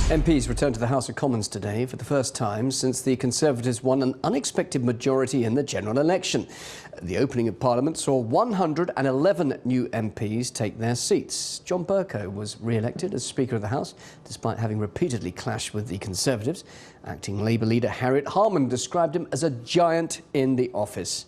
MPs returned to the House of Commons today for the first time since the Conservatives won an unexpected majority in the general election. The opening of Parliament saw 111 new MPs take their seats. John Bercow was re-elected as Speaker of the House, despite having repeatedly clashed with the Conservatives. Acting Labour leader Harriet Harman described him as a giant in the office.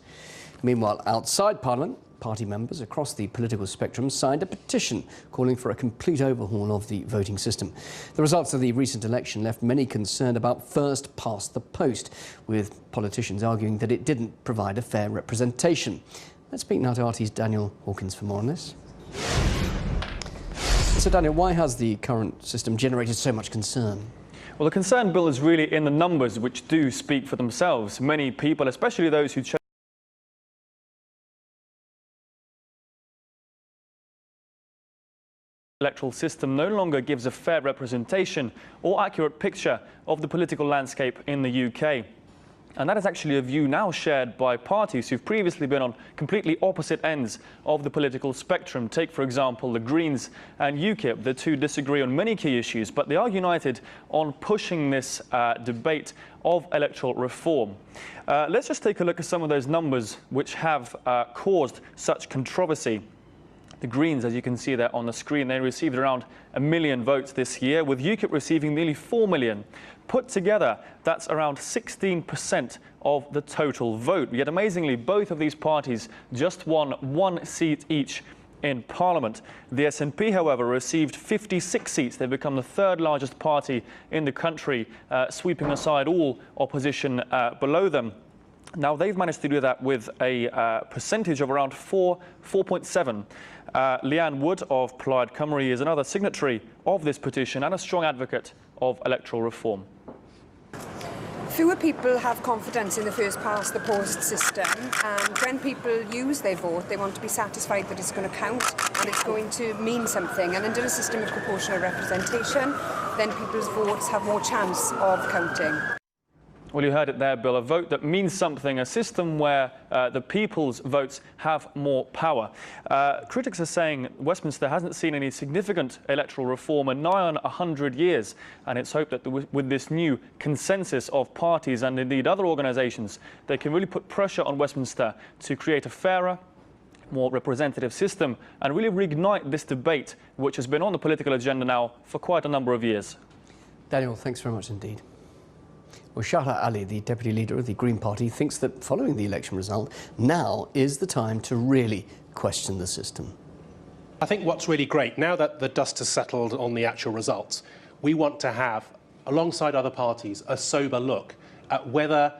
Meanwhile, outside Parliament, party members across the political spectrum signed a petition calling for a complete overhaul of the voting system. The results of the recent election left many concerned about first past the post, with politicians arguing that it didn't provide a fair representation. Let's speak now to RT's Daniel Hawkins for more on this. So Daniel, why has the current system generated so much concern? Well, the concern, Bill, is really in the numbers, which do speak for themselves. Many people, especially those who chose electoral system, no longer gives a fair representation or accurate picture of the political landscape in the UK. And that is actually a view now shared by parties who've previously been on completely opposite ends of the political spectrum. Take, for example, the Greens and UKIP. The two disagree on many key issues, but they are united on pushing this debate of electoral reform. Let's just take a look at some of those numbers which have caused such controversy. The Greens, as you can see there on the screen, they received around 1 million votes this year, with UKIP receiving nearly 4 million. Put together, that's around 16% of the total vote. Yet amazingly, both of these parties just won 1 seat each in Parliament. The SNP, however, received 56 seats. They've become the third largest party in the country, sweeping aside all opposition below them. Now, they've managed to do that with a percentage of around 4.7. Leanne Wood of Plaid Cymru is another signatory of this petition and a strong advocate of electoral reform. Fewer people have confidence in the first-past-the-post system, and when people use their vote, they want to be satisfied that it's going to count and it's going to mean something. And under a system of proportional representation, then people's votes have more chance of counting. Well, you heard it there, Bill, a vote that means something, a system where the people's votes have more power. Critics are saying Westminster hasn't seen any significant electoral reform in nigh on 100 years, and it's hoped that with this new consensus of parties and indeed other organisations, they can really put pressure on Westminster to create a fairer, more representative system and really reignite this debate, which has been on the political agenda now for quite a number of years. Daniel, thanks very much indeed. Well, Shahrar Ali, the deputy leader of the Green Party, thinks that following the election result, now is the time to really question the system. I think what's really great, now that the dust has settled on the actual results, we want to have, alongside other parties, a sober look at whether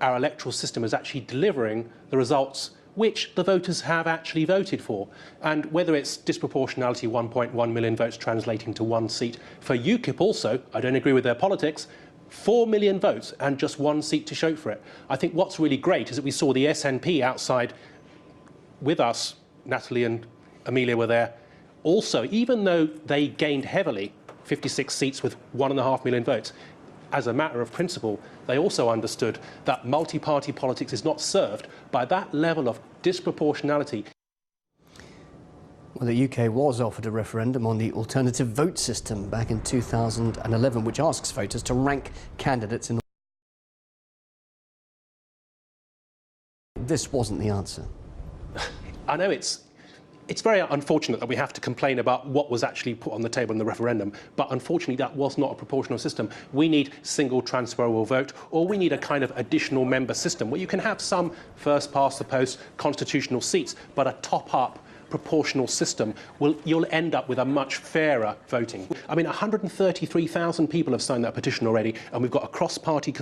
our electoral system is actually delivering the results which the voters have actually voted for, and whether it's disproportionality, 1.1 million votes translating to 1 seat. For UKIP also, I don't agree with their politics, 4 million votes and just 1 seat to show for it. I think what's really great is that we saw the SNP outside with us, Natalie and Amelia were there, also, even though they gained heavily, 56 seats with 1.5 million votes, as a matter of principle, they also understood that multi-party politics is not served by that level of disproportionality. Well, the UK was offered a referendum on the alternative vote system back in 2011, which asks voters to rank candidates in. This wasn't the answer. I know it's very unfortunate that we have to complain about what was actually put on the table in the referendum, but unfortunately that was not a proportional system. We need single transferable vote, or we need a kind of additional member system where you can have some first-past-the-post constitutional seats, but a top-up proportional system, you'll end up with a much fairer voting. I mean, 133,000 people have signed that petition already, and we've got a cross-party